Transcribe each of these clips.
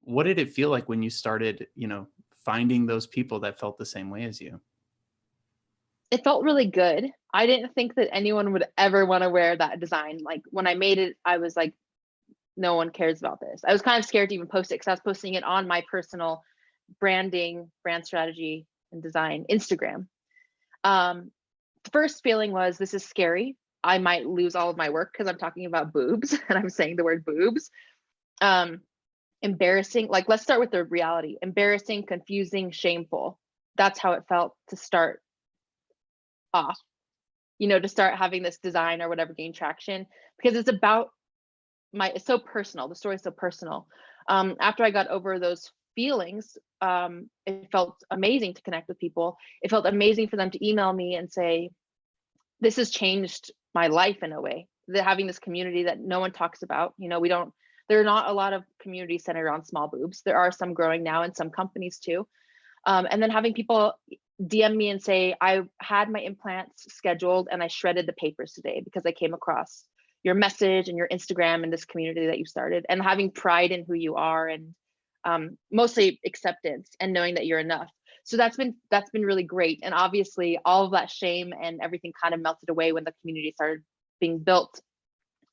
what did it feel like when you started, finding those people that felt the same way as you? It felt really good. I didn't think that anyone would ever want to wear that design. Like when I made it, I was like, no one cares about this. I was kind of scared to even post it because I was posting it on my personal branding, brand strategy, and design Instagram. The first feeling was, this is scary. I might lose all of my work because I'm talking about boobs and I'm saying the word boobs. Um, Embarrassing. Like, let's start with the reality. Embarrassing, confusing, shameful. That's how it felt to start off, to start having this design or whatever gain traction, because it's about it's so personal. The story is so personal. After I got over those feelings, it felt amazing to connect with people. It felt amazing for them to email me and say, this has changed my life in a way. That having this community that no one talks about, there are not a lot of communities centered around small boobs. There are some growing now and some companies too. And then having people DM me and say, I had my implants scheduled and I shredded the papers today because I came across your message and your Instagram and this community that you started, and having pride in who you are, and mostly acceptance and knowing that you're enough. So that's been really great. And obviously all of that shame and everything kind of melted away when the community started being built.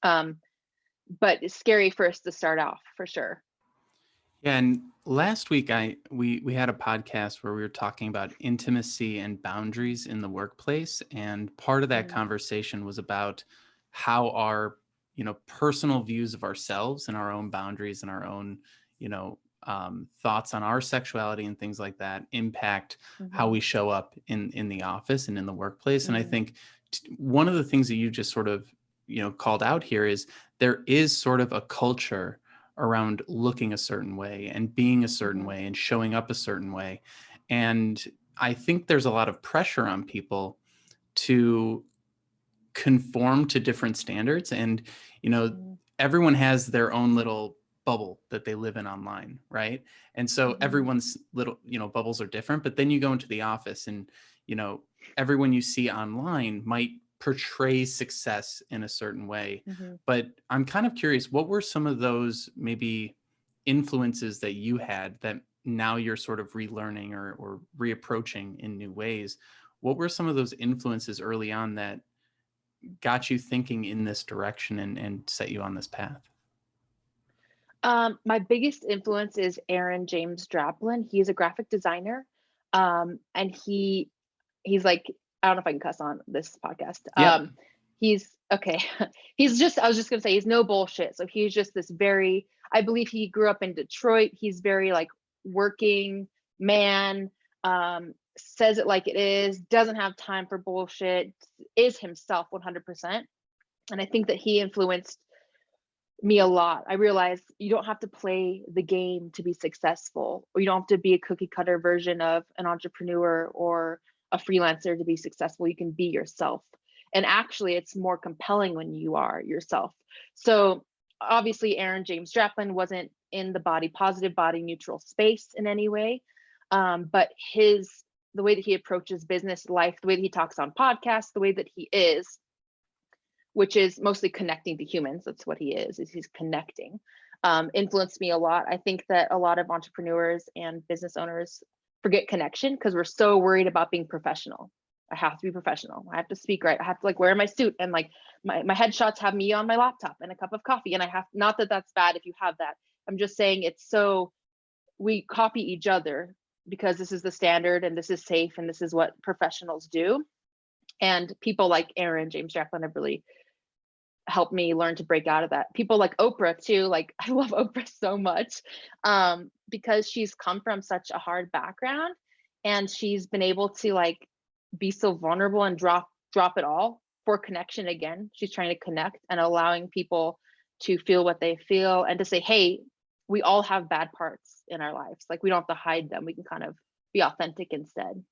But it's scary first to start off, for sure. Yeah, and last week we had a podcast where we were talking about intimacy and boundaries in the workplace, and part of that conversation was about how our personal views of ourselves and our own boundaries and our own thoughts on our sexuality and things like that impact how we show up in the office and in the workplace. And I think one of the things that you just sort of called out here is there is sort of a culture around looking a certain way and being a certain way and showing up a certain way. And I think there's a lot of pressure on people to conform to different standards. And, everyone has their own little bubble that they live in online, right? And so everyone's little, bubbles are different. But then you go into the office and, everyone you see online might portray success in a certain way. But I'm kind of curious, what were some of those maybe influences that you had that now you're sort of relearning or reapproaching in new ways? What were some of those influences early on that got you thinking in this direction and set you on this path? My biggest influence is Aaron James Draplin. He's a graphic designer. And he's like, I don't know if I can cuss on this podcast. Yeah. He's okay. I was just gonna say, he's no bullshit. So he's just this I believe he grew up in Detroit. He's very like working man, says it like it is, doesn't have time for bullshit, is himself 100%. And I think that he influenced me a lot. I realized you don't have to play the game to be successful, or you don't have to be a cookie cutter version of an entrepreneur or a freelancer to be successful. You can be yourself. And actually, it's more compelling when you are yourself. So obviously, Aaron James Draplin wasn't in the body positive, body neutral space in any way. But the way that he approaches business life, the way that he talks on podcasts, the way that he is, which is mostly connecting to humans. That's what he is he's connecting, influenced me a lot. I think that a lot of entrepreneurs and business owners forget connection because we're so worried about being professional. I have to be professional. I have to speak right. I have to like wear my suit, and like my headshots have me on my laptop and a cup of coffee. And I have, not that that's bad if you have that. I'm just saying we copy each other because this is the standard and this is safe and this is what professionals do. And people like Aaron James Draplin have really helped me learn to break out of that. People like Oprah too. Like I love Oprah so much because she's come from such a hard background, and she's been able to like be so vulnerable and drop it all for connection. Again, she's trying to connect and allowing people to feel what they feel and to say, hey, we all have bad parts in our lives. Like we don't have to hide them. We can kind of be authentic instead.